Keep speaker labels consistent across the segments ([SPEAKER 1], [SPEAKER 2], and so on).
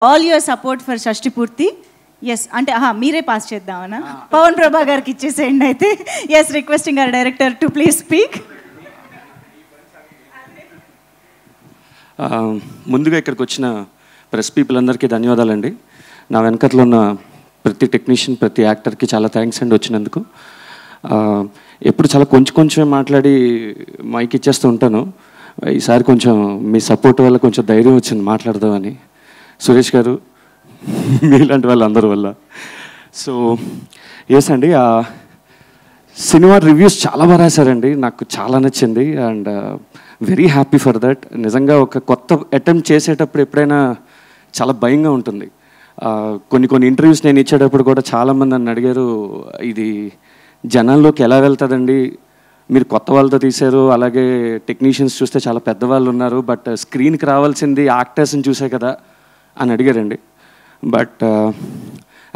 [SPEAKER 1] All your support for షష్టి పూర్తి. Yes అంటే మీరే పాస్ చేద్దామనా? పవన్ ప్రభా గారికి ఇచ్చేసేయండి అయితే. Yes, requesting our director to please speak.
[SPEAKER 2] ముందుగా ఇక్కడికి వచ్చిన ప్రెస్ పీపుల్ అందరికీ ధన్యవాదాలండి. నా వెనకట్లో ఉన్న ప్రతి టెక్నీషియన్, ప్రతి యాక్టర్కి చాలా థ్యాంక్స్ అండి వచ్చినందుకు. ఎప్పుడు చాలా కొంచెమే మాట్లాడి మైక్ ఇచ్చేస్తూ ఉంటాను. ఈసారి కొంచెం మీ సపోర్ట్ వల్ల కొంచెం ధైర్యం వచ్చింది మాట్లాడదామని. సురేష్ గారు, మీలాంటి వాళ్ళందరి వల్ల. సో ఎస్ అండి, సినిమా రివ్యూస్ చాలా బాగా రాశారండి. నాకు చాలా నచ్చింది and very happy for that. నిజంగా ఒక కొత్త అటెంప్ట్ చేసేటప్పుడు ఎప్పుడైనా చాలా భయంగా ఉంటుంది. కొన్ని ఇంటర్వ్యూస్ నేను ఇచ్చేటప్పుడు కూడా చాలామంది నన్ను అడిగారు, ఇది జనాల్లోకి ఎలా వెళ్తుందండి, మీరు కొత్త వాళ్ళతో తీశారు, అలాగే టెక్నీషియన్స్ చూస్తే చాలా పెద్దవాళ్ళు ఉన్నారు, బట్ స్క్రీన్కి రావాల్సింది యాక్టర్స్ని చూసే కదా అని అడిగారండి. But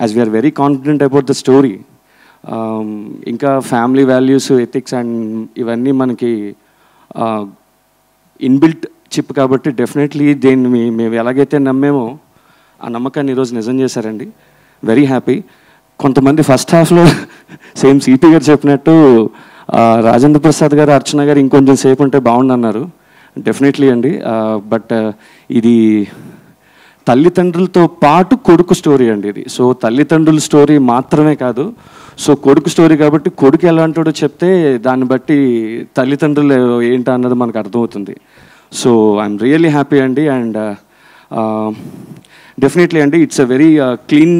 [SPEAKER 2] as we are very confident about the story, ఇంకా ఫ్యామిలీ వాల్యూస్, ఎథిక్స్ అండ్ ఇవన్నీ మనకి ఇన్బిల్ట్ చిప్ కాబట్టి డెఫినెట్లీ దేన్ని మేము ఎలాగైతే నమ్మేమో ఆ నమ్మకాన్ని ఈరోజు నిజం చేశారండి. Very happy. కొంతమంది ఫస్ట్ హాఫ్లో సేమ్ సిపి గారు చెప్పినట్టు రాజేంద్ర ప్రసాద్ గారు, అర్చన గారు ఇంకొంచెం సేపు ఉంటే బాగుండన్నారు. డెఫినెట్లీ అండి. బట్ ఇది తల్లిదండ్రులతో పాటు కొడుకు స్టోరీ అండి ఇది. సో తల్లిదండ్రుల స్టోరీ మాత్రమే కాదు, సో కొడుకు స్టోరీ కాబట్టి కొడుకు ఎలాంటివాడో చెప్తే దాన్ని బట్టి తల్లిదండ్రులు ఏంటా అన్నది మనకు అర్థమవుతుంది. సో ఐఎమ్ రియల్లీ హ్యాపీ అండి. అండ్ డెఫినెట్లీ అండి, it's a very clean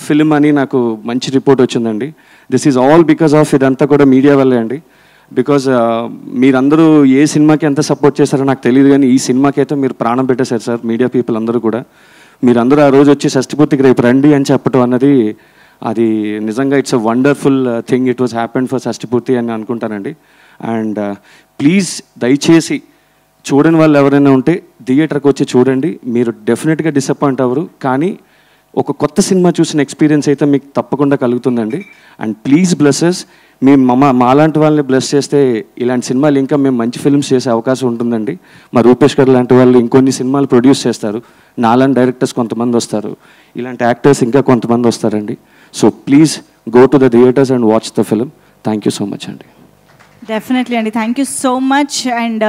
[SPEAKER 2] film అని నాకు మంచి రిపోర్ట్ వచ్చిందండి. This is all because of ఇదంతా కూడా మీడియా వల్లే అండి. బికాజ్ మీరందరూ ఏ సినిమాకి ఎంత సపోర్ట్ చేశారో నాకు తెలియదు, కానీ ఈ సినిమాకి అయితే మీరు ప్రాణం పెట్టేశారు సార్, మీడియా పీపుల్ అందరూ కూడా. మీరందరూ ఆ రోజు వచ్చి షష్టిపూర్తికి రేపు రండి అని చెప్పడం అన్నది అది నిజంగా it's a wonderful thing. It was happened for షష్టిపూర్తి అని అనుకుంటానండి. అండ్ ప్లీజ్ దయచేసి చూడని వాళ్ళు ఎవరైనా ఉంటే థియేటర్కి వచ్చి చూడండి. మీరు డెఫినెట్గా డిసప్పాయింట్ అవ్వరు, కానీ ఒక కొత్త సినిమా చూసిన ఎక్స్పీరియన్స్ అయితే మీకు తప్పకుండా కలుగుతుందండి. అండ్ ప్లీజ్ బ్లెస్సెస్, మేము మాలాంటి వాళ్ళని బ్లెస్ చేస్తే ఇలాంటి సినిమాలు ఇంకా మేము మంచి ఫిల్మ్స్ చేసే అవకాశం ఉంటుందండి. మా రూపేష్ గారు లాంటి వాళ్ళు ఇంకొన్ని సినిమాలు ప్రొడ్యూస్ చేస్తారు, నాలాంటి డైరెక్టర్స్ కొంతమంది వస్తారు, ఇలాంటి యాక్టర్స్ ఇంకా కొంతమంది వస్తారండి. So please go to the theatres and watch the film. Thank you so much అండి.
[SPEAKER 1] డెఫినెట్లీ అండి, thank you so much. And